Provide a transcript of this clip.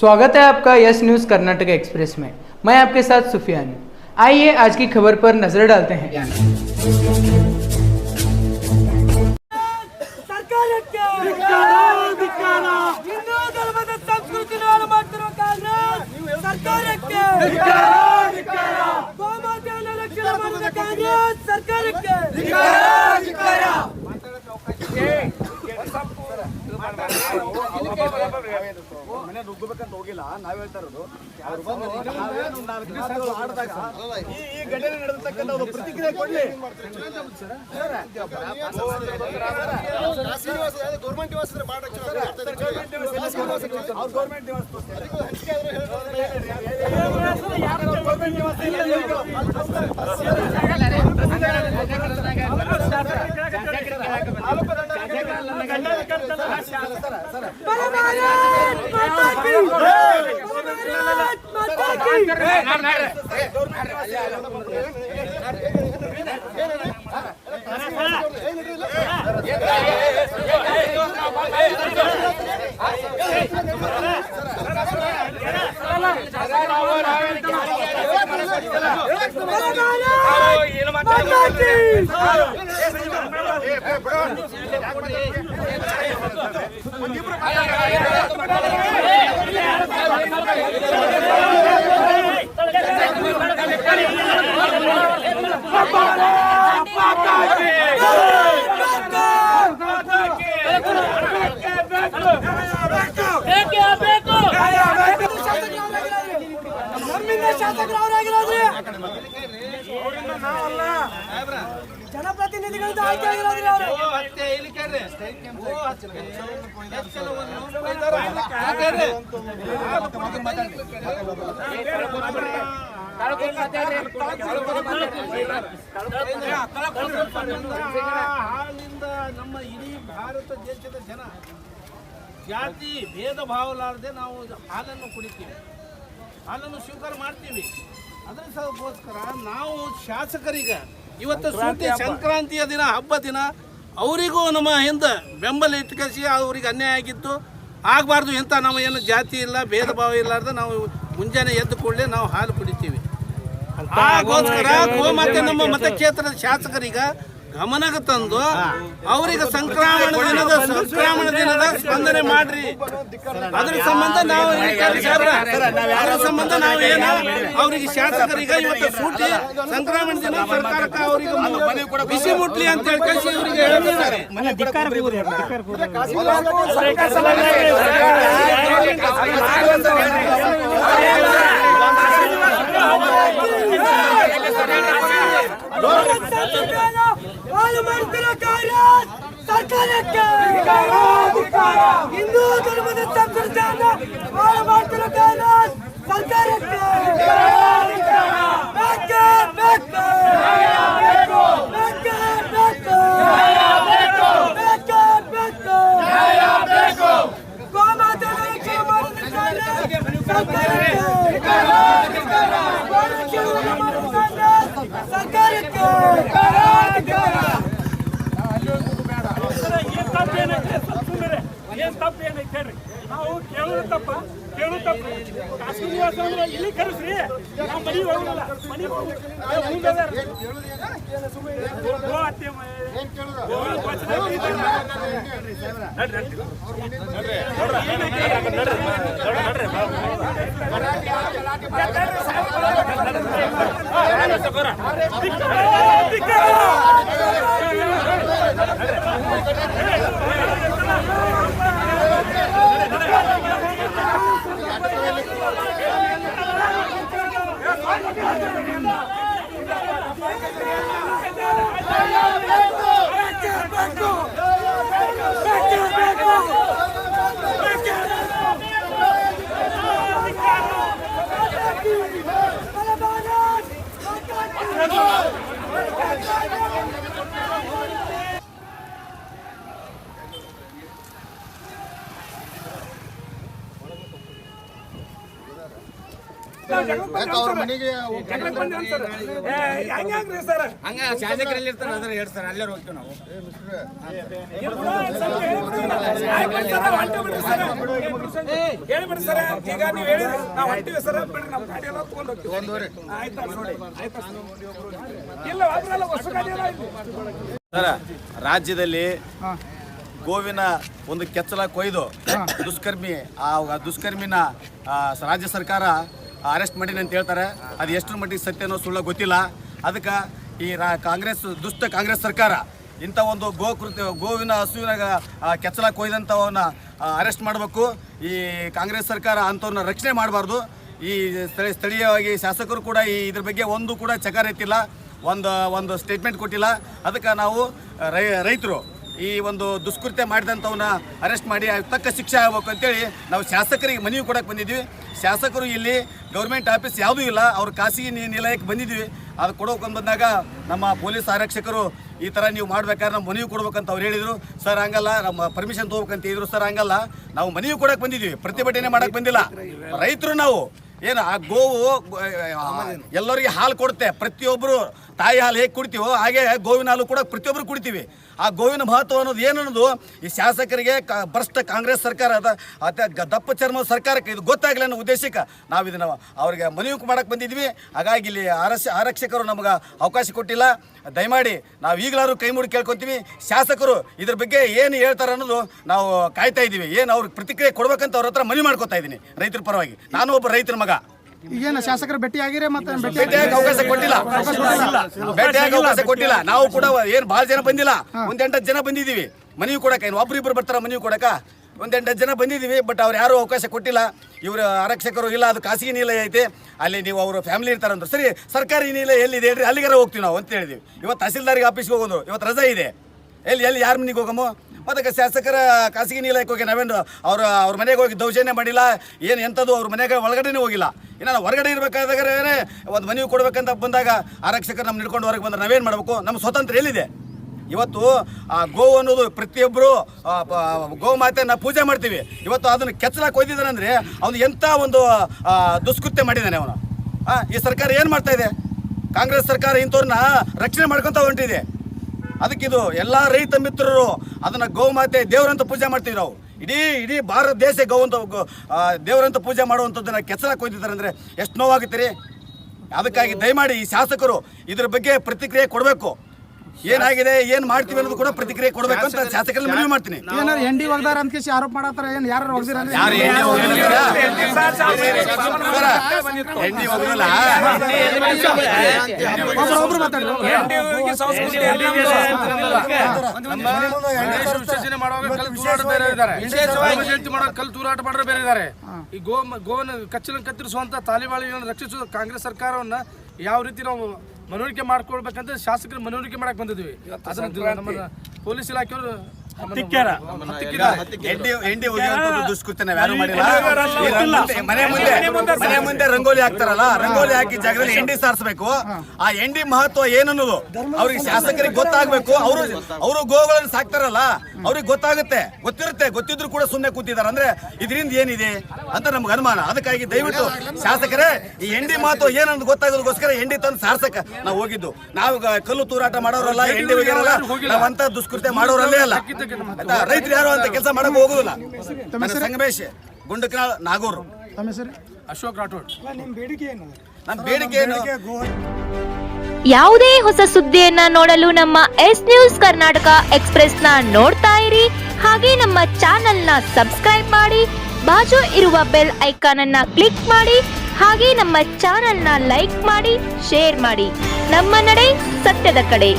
स्वागत है आपका यस न्यूज़ कर्नाटक एक्सप्रेस में। मैं आपके साथ सुफियान हूं। आइए आज की खबर पर नजर डालते हैं। ಮನೆ ನುಗ್ಗಬೇಕಂತ ಹೋಗಿಲ್ಲ, ನಾವ್ ಹೇಳ್ತಾ ಇರೋದು ಅವ್ರು ಬಂದು ಆಡಿದಾಗ ಈ ಘಟನೆ ನಡೆದತಕ್ಕಂಥ ಒಂದು ಪ್ರತಿಕ್ರಿಯೆ ಕೊಡ್ಲಿ. ಗೌರ್ಮೆಂಟ್ ನಿವಾಸ ಗೌರ್ಮೆಂಟ್ ಜನಪ್ರತಿನಿಧಿಗಳಿಂದ ಆಯ್ಕೆ ಹಾಲಿಂದ ನಮ್ಮ ಇಡೀ ಭಾರತ ದೇಶದ ಜನ ಜಾತಿ ಭೇದ ಭಾವಲಾರದೆ ನಾವು ಹಾಲನ್ನು ಕುಡಿತೀವಿ, ಹಾಲನ್ನು ಸ್ವೀಕಾರ ಮಾಡ್ತೀವಿ. ಅದರ ಸಲಕ್ಕೋಸ್ಕರ ನಾವು ಶಾಸಕರಿಗೆ ಇವತ್ತು ಸೂಟಿ ಸಂಕ್ರಾಂತಿಯ ದಿನ, ಹಬ್ಬ ದಿನ, ಅವರಿಗೂ ನಮ್ಮ ಹಿಂದೆ ಬೆಂಬಲ ಇಟ್ಕಸಿ ಅವ್ರಿಗೆ ಅನ್ಯಾಯ ಆಗಿತ್ತು ಆಗಬಾರ್ದು ಅಂತ ನಾವು ಏನು ಜಾತಿ ಇಲ್ಲ ಭೇದ ಭಾವ ಇಲ್ಲಾರ್ದೆ ನಾವು ಮುಂಜಾನೆ ಎದ್ದು ಕೂಡಲೇ ನಾವು ಹಾಲು ಕುಡಿತೀವಿ. ಹಾಗೋಸ್ಕರ ಗೋಮಾತೆ ನಮ್ಮ ಮತಕ್ಷೇತ್ರದ ಶಾಸಕರಿಗೆ ಗಮನಕ್ಕೆ ತಂದು ಅವರಿಗೆ ಸಂಕ್ರಮಣ ದಿನದ ಸ್ಪಂದನೆ ಮಾಡ್ರಿ. ಅದ್ರ ಸಂಬಂಧ ನಾವು ಏನು ಅವರಿಗೆ ಶಾಸಕರಿಗೆ ಇವತ್ತು ಸೂಟಿ ಸಂಕ್ರಮಣ ದಿನ ಸರ್ಕಾರಕ್ಕೆ ಅವರಿಗೆ ಬಿಸಿ ಮುಟ್ಲಿ ಅಂತ ಹೇಳಿ ಇವರಿಗೆ ಹೇಳಿದ್ದಾರೆ. ಸರ್ಕಾರಕ್ಕೆ ಹಿಂದೂ ಧರ್ಮದ ಸಂಸ್ಕೃತಿಯನ್ನ ಹಾಳು ಮಾಡ್ತಿರೋ ಸರ್ಕಾರಕ್ಕೆ ಗೋಮಾತೆ ರಕ್ಷಣೆ ಸರ್ಕಾರಕ್ಕೆ ಏನ್ ತಪ್ಪು ಏನೈತೆ ಹೇಳ್ರಿ. ನಾವು ಕೇಳೋದು ತಪ್ಪ ಖಾಸಗಿ ನಿವಾಸ ಅಂದ್ರೆ ಇಲ್ಲಿ ಕರೆಸ್ರಿ, ನಾವು ಮನೆಗೆ ಹೋಗಲ್ಲ. ಮನೆಗೆ ಜಗಳಕ್ಕೆ ಬಂದೆ ಅನ್ಸರ್ ಹೆಂಗ್ರಿ ಸರ್ ಹಂಗ ಶಾಸಕರಲ್ಲಿ ಇರ್ತಾರೆ ಅದರ ಹೇಳ್ತಾರೆ ಅಲ್ಲೇ ಹೋಗ್ತೀವಿ ನಾವು ಹೇಳ್ಬಿಡಿ ಸರ್ ಈಗ ನೀವು ಹೇಳಿದ್ರಿ ನಾವು ಹೊಂಟಿವಿ ಸರ್ ಬಿಡ್ರಿ ನಮ್ಮ ಗಾಡಿ ಎಲ್ಲ ತಗೊಂಡು ಹೋಗ್ತೀವಿ ಆಯ್ತಾ ನೋಡಿ ಆಯ್ತಾ ಇಲ್ಲ ಅದ್ರಲ್ಲ ಹೊಸ ಗಾಡಿ ಎಲ್ಲ ಇಲ್ಲಿ ಸರ್ ರಾಜ್ಯದಲ್ಲಿ ಗೋವಿನ ಒಂದು ಕೆಚ್ಚಲ ಕೊಯ್ದು ದುಷ್ಕರ್ಮಿ ಆ ದುಷ್ಕರ್ಮಿನ ರಾಜ್ಯ ಸರ್ಕಾರ ಅರೆಸ್ಟ್ ಮಾಡಿದೆ ಅಂತ ಹೇಳ್ತಾರೆ. ಅದು ಎಷ್ಟರ ಮಟ್ಟಿಗೆ ಸತ್ಯನೋ ಸುಳ್ಳ ಗೊತ್ತಿಲ್ಲ. ಅದಕ್ಕೆ ಈ ದುಷ್ಟ ಕಾಂಗ್ರೆಸ್ ಸರ್ಕಾರ ಇಂಥ ಒಂದು ಗೋವಿನ ಹಸುವಿನ ಕೆಚ್ಚಲ ಕೊಯ್ದಂಥವನ್ನ ಅರೆಸ್ಟ್ ಮಾಡಬೇಕು. ಈ ಕಾಂಗ್ರೆಸ್ ಸರ್ಕಾರ ಅಂಥವ್ರನ್ನ ರಕ್ಷಣೆ ಮಾಡಬಾರ್ದು. ಈ ಸ್ಥಳೀಯವಾಗಿ ಶಾಸಕರು ಕೂಡ ಇದ್ರ ಬಗ್ಗೆ ಒಂದು ಕೂಡ ಚಕಾರ ಎತ್ತಿಲ್ಲ, ಒಂದು ಸ್ಟೇಟ್ಮೆಂಟ್ ಕೊಟ್ಟಿಲ್ಲ. ಅದಕ್ಕೆ ನಾವು ರೈತರು ಈ ಒಂದು ದುಷ್ಕೃತ್ಯ ಮಾಡಿದಂಥವನ್ನ ಅರೆಸ್ಟ್ ಮಾಡಿ ತಕ್ಕ ಶಿಕ್ಷೆ ಆಗಬೇಕು ಅಂತೇಳಿ ನಾವು ಶಾಸಕರಿಗೆ ಮನವಿ ಕೊಡಕ್ಕೆ ಬಂದಿದ್ವಿ. ಶಾಸಕರು ಇಲ್ಲಿ ಗೌರ್ಮೆಂಟ್ ಆಫೀಸ್ ಯಾವುದೂ ಇಲ್ಲ, ಅವ್ರು ಖಾಸಗಿ ನಿಲಯಕ್ಕೆ ಬಂದಿದ್ವಿ. ಅದು ಕೊಡೋಕೆ ಬಂದಾಗ ನಮ್ಮ ಪೊಲೀಸ್ ಆರಕ್ಷಕರು ಈ ಥರ ನೀವು ಮಾಡ್ಬೇಕಾದ್ರೆ ನಾವು ಮನವಿ ಕೊಡ್ಬೇಕಂತ ಅವ್ರು ಹೇಳಿದರು. ಸರ್ ಹಂಗಲ್ಲ, ನಮ್ಮ ಪರ್ಮಿಷನ್ ತೊಗೋಬೇಕಂತ ಇದ್ರು. ಸರ್ ಹಂಗಲ್ಲ, ನಾವು ಮನವಿ ಕೊಡಕ್ಕೆ ಬಂದಿದ್ವಿ, ಪ್ರತಿಭಟನೆ ಮಾಡಕ್ಕೆ ಬಂದಿಲ್ಲ. ರೈತರು ನಾವು ಏನು ಆ ಗೋವು ಎಲ್ಲರಿಗೆ ಹಾಲು ಕೊಡುತ್ತೆ. ಪ್ರತಿಯೊಬ್ಬರು ತಾಯಿ ಹಾಲು ಹೇಗೆ ಕುಡಿತೀವೋ ಹಾಗೆ ಗೋವಿನ ಹಾಲು ಕೂಡ ಪ್ರತಿಯೊಬ್ಬರು ಕುಡಿತೀವಿ. ಆ ಗೋವಿನ ಮಹತ್ವ ಅನ್ನೋದು ಏನನ್ನೋದು ಈ ಶಾಸಕರಿಗೆ ಭ್ರಷ್ಟ ಕಾಂಗ್ರೆಸ್ ಸರ್ಕಾರದ ದಪ್ಪ ಚರ್ಮ ಸರ್ಕಾರಕ್ಕೆ ಇದು ಗೊತ್ತಾಗಲಿ ಅನ್ನೋ ಉದ್ದೇಶಕ್ಕೆ ನಾವು ಇದನ್ನು ಅವರಿಗೆ ಮನವಿ ಮಾಡಕ್ಕೆ ಬಂದಿದ್ವಿ. ಹಾಗಾಗಿ ಇಲ್ಲಿ ಆರಕ್ಷಕರು ನಮಗೆ ಅವಕಾಶ ಕೊಟ್ಟಿಲ್ಲ. ದಯಮಾಡಿ ನಾವು ಈಗಲಾದ್ರೂ ಕೈ ಮುಡಿ ಕೇಳ್ಕೊತೀವಿ. ಶಾಸಕರು ಇದ್ರ ಬಗ್ಗೆ ಏನು ಹೇಳ್ತಾರೆ ಅನ್ನೋದು ನಾವು ಕಾಯ್ತಾ ಇದ್ದೀವಿ. ಏನು ಅವ್ರಿಗೆ ಪ್ರತಿಕ್ರಿಯೆ ಕೊಡ್ಬೇಕಂತ ಅವ್ರ ಹತ್ರ ಮನವಿ ಮಾಡ್ಕೊತಾ ಇದ್ದೀನಿ ರೈತರ ಪರವಾಗಿ. ನಾನು ಒಬ್ಬ ರೈತರ ಮಗ. ಈಗೇನು ಶಾಸಕರು ಭೇಟಿ ಆಗಿರೇ ಮತ್ತೆ ಭೇಟಿಯಾಗಿ ಅವಕಾಶ ಕೊಟ್ಟಿಲ್ಲ. ನಾವು ಕೂಡ ಏನು ಭಾಳ ಜನ ಬಂದಿಲ್ಲ, 1-8 ಜನ ಬಂದಿದ್ದೀವಿ ಮನವಿ ಕೊಡಕ್ಕೆ. ಏನು ಒಬ್ರಿಬ್ರು ಬರ್ತಾರ ಮನವಿ ಕೊಡಕ? 1-8 ಜನ ಬಂದಿದ್ದೀವಿ, ಬಟ್ ಅವ್ರು ಯಾರೂ ಅವಕಾಶ ಕೊಟ್ಟಿಲ್ಲ. ಇವರು ಆರಕ್ಷಕರು ಇಲ್ಲ, ಅದು ಖಾಸಗಿ ನಿಲಯ ಐತೆ, ಅಲ್ಲಿ ನೀವು ಅವರು ಫ್ಯಾಮಿಲಿ ಇರ್ತಾರಂದ್ರು. ಸರಿ, ಸರ್ಕಾರಿ ನಿಲಯ ಎಲ್ಲಿದೆ ಹೇಳ್ರಿ, ಅಲ್ಲಿಗಾರ ಹೋಗ್ತೀವಿ ನಾವು ಅಂತ ಹೇಳಿದ್ವಿ. ಇವತ್ತು ತಹಸೀಲ್ದಾರಿಗೆ ಆಫೀಸ್ಗೆ ಹೋಗೋದು, ಇವತ್ತು ರಜೆ ಇದೆ. ಎಲ್ಲಿ ಯಾರ ಮನೆಗೆ ಹೋಗಮ್ಮ? ಅದಕ್ಕೆ ಶಾಸಕರ ಖಾಸಗಿ ನಿಲಯಕ್ಕೆ ಹೋಗಿ ನಾವೇನು ಅವ್ರ ಮನೆಗೆ ಹೋಗಿ ದೌರ್ಜನ್ಯ ಮಾಡಿಲ್ಲ, ಏನು ಎಂಥದ್ದು ಅವ್ರ ಮನೆಗೆ ಒಳಗಡೆನೇ ಹೋಗಿಲ್ಲ. ಇನ್ನು ನಾವು ಹೊರಗಡೆ ಇರಬೇಕಾದ್ರೆ ಒಂದು ಮನವಿ ಕೊಡ್ಬೇಕಂತ ಬಂದಾಗ ಆರಕ್ಷಕರು ನಮ್ಮ ಹಿಡ್ಕೊಂಡು ಹೊರಗೆ ಬಂದ್ರೆ ನಾವೇನು ಮಾಡಬೇಕು? ನಮ್ಮ ಸ್ವತಂತ್ರ ಎಲ್ಲಿದೆ? ಇವತ್ತು ಆ ಗೋವು ಅನ್ನೋದು ಪ್ರತಿಯೊಬ್ಬರು ಗೋಮಾತೆಯನ್ನು ಪೂಜೆ ಮಾಡ್ತೀವಿ. ಇವತ್ತು ಅದನ್ನು ಕೆಚ್ಚಲಾಗಿ ಕೊಯ್ದಿದ್ದಾನೆ ಅಂದರೆ ಅವನು ಎಂಥ ಒಂದು ದುಷ್ಕೃತ್ಯ ಮಾಡಿದ್ದಾನೆ ಅವನು. ಈ ಸರ್ಕಾರ ಏನು ಮಾಡ್ತಾ ಇದೆ? ಕಾಂಗ್ರೆಸ್ ಸರ್ಕಾರ ಇಂಥವ್ರನ್ನ ರಕ್ಷಣೆ ಮಾಡ್ಕೊತ ಹೊಂಟಿದೆ. ಅದಕ್ಕಿದು ಎಲ್ಲ ರೈತ ಮಿತ್ರರು ಅದನ್ನು ಗೋಮಾತೆ ದೇವರಂತ ಪೂಜೆ ಮಾಡ್ತೀವಿ ನಾವು. ಇಡೀ ಭಾರತ ದೇಶ ದೇವರಂತ ಪೂಜೆ ಮಾಡುವಂಥದ್ದನ್ನು ಕೆಚ್ಚಲಾಗಿ ಕೊಯ್ದಿದ್ದಾರೆ ಅಂದರೆ ಎಷ್ಟು ನೋವಾಗುತ್ತೆ ರೀ. ಅದಕ್ಕಾಗಿ ದಯಮಾಡಿ ಈ ಶಾಸಕರು ಇದ್ರ ಬಗ್ಗೆ ಪ್ರತಿಕ್ರಿಯೆ ಕೊಡಬೇಕು. ಏನಾಗಿದೆ, ಏನು ಮಾಡ್ತೀವಿ ಅನ್ನೋದು ಕೂಡ ಪ್ರತಿಕ್ರಿಯೆ ಕೊಡಬೇಕು ಅಂತ ಶಾಸಕರಲ್ಲಿ ಮನವಿ ಮಾಡ್ತೀನಿ. ಏನಾರು ಎಂಡಿ ಒಗ್ದಾರ ಅಂತ ಕೇಸಿ ಆರೋಪ ಮಾಡತ್ತಾರ. ಏನು ಯಾರು ಒಗ್ದಿರ? ಒಬ್ರು ಮಾತಾಡಿ. ಕಲ್ಲು ತೂರಾಟ ಮಾಡೋರು ಬೇರೆ ಇದ್ದಾರೆ. ಈ ಗೋವನ್ನ ಕತ್ತರಿಸುವಂತ ತಾಲಿಬಾನಿಗಳನ್ನು ರಕ್ಷಿಸುವ ಕಾಂಗ್ರೆಸ್ ಸರ್ಕಾರವನ್ನ ಯಾವ ರೀತಿ ನಾವು ಮನವರಿಕೆ ಮಾಡ್ಕೊಳ್ಬೇಕಂತ ಶಾಸಕರು ಮನವರಿಕೆ ಮಾಡಕ್ ಬಂದಿದ್ವಿ. ಅದನ್ನ ನಮ್ಮ ಪೊಲೀಸ್ ಇಲಾಖೆಯವರು ದುಷ್ಕೃತ್ಯ ಯಾರು ಮಾಡಿಲ್ಲ. ಮನೆ ಮುಂದೆ ರಂಗೋಲಿ ಹಾಕ್ತಾರಲ್ಲ, ರಂಗೋಲಿ ಹಾಕಿ ಜಾಗದಲ್ಲಿ ಎಂಡಿ ಸಾರಿಸಬೇಕು. ಆ ಎಂಡಿ ಮಹತ್ವ ಏನನ್ನೋದು ಅವ್ರಿಗೆ ಶಾಸಕರಿಗೆ ಗೊತ್ತಾಗಬೇಕು. ಅವರು ಗೋಗಳನ್ನು ಸಾಕ್ತಾರಲ್ಲ, ಅವ್ರಿಗೆ ಗೊತ್ತಿದ್ರು ಕೂಡ ಸುಮ್ಮನೆ ಕೂತಿದ್ದಾರೆ ಅಂದ್ರೆ ಇದರಿಂದ ಏನಿದೆ ಅಂತ ನಮ್ಗೆ ಅನುಮಾನ. ಅದಕ್ಕಾಗಿ ದಯವಿಟ್ಟು ಶಾಸಕರೇ ಈ ಎಂಡಿ ಮಹತ್ವ ಏನನ್ನೋದು ಗೊತ್ತಾಗೋದಕ್ಕೋಸ್ಕರ ಎಂಡಿ ತಂದು ಸಾರ್ಸಕ್ಕೆ ನಾವು ಹೋಗಿದ್ದು. ನಾವು ಕಲ್ಲು ತೂರಾಟ ಮಾಡೋರಲ್ಲ, ಎಂಡಿ ಹೋಗಿರಲ್ಲ, ನಾವಂತ ದುಷ್ಕೃತ್ಯ ಮಾಡೋರಲ್ಲೇ ಅಲ್ಲ. ರೈತರು ಯಾರು ಅಂತ ಕೆಲಸ ಮಾಡಕ್ ಹೋಗುದಿಲ್ಲ. ಸಂಗಮೇಶ್ ಗುಂಡಕನಾಳ್, ನಾಗೂರು. ಅಶೋಕ್ ರಾಠೋಡ್. ನಿಮ್ಮ ಬೇಡಿಕೆ ಏನು? ನಮ್ಮ ಬೇಡಿಕೆ ಏನು? ಯಾವುದೇ ಹೊಸ ಸುದ್ದಿಯನ್ನ ನೋಡಲು ನಮ್ಮ ಎಸ್ ನ್ಯೂಸ್ ಕರ್ನಾಟಕ ಎಕ್ಸ್ಪ್ರೆಸ್ ನ ನೋಡ್ತಾ ಇರಿ. ಹಾಗೆ ನಮ್ಮ ಚಾನೆಲ್ ನ ಸಬ್ಸ್ಕ್ರೈಬ್ ಮಾಡಿ, ಬಾಜು ಇರುವ ಬೆಲ್ ಐಕಾನ್ ಅನ್ನ ಕ್ಲಿಕ್ ಮಾಡಿ. ಹಾಗೆ ನಮ್ಮ ಚಾನೆಲ್ ನ ಲೈಕ್ ಮಾಡಿ, ಶೇರ್ ಮಾಡಿ. ನಮ್ಮ ನಡೆ ಸತ್ಯದ ಕಡೆ.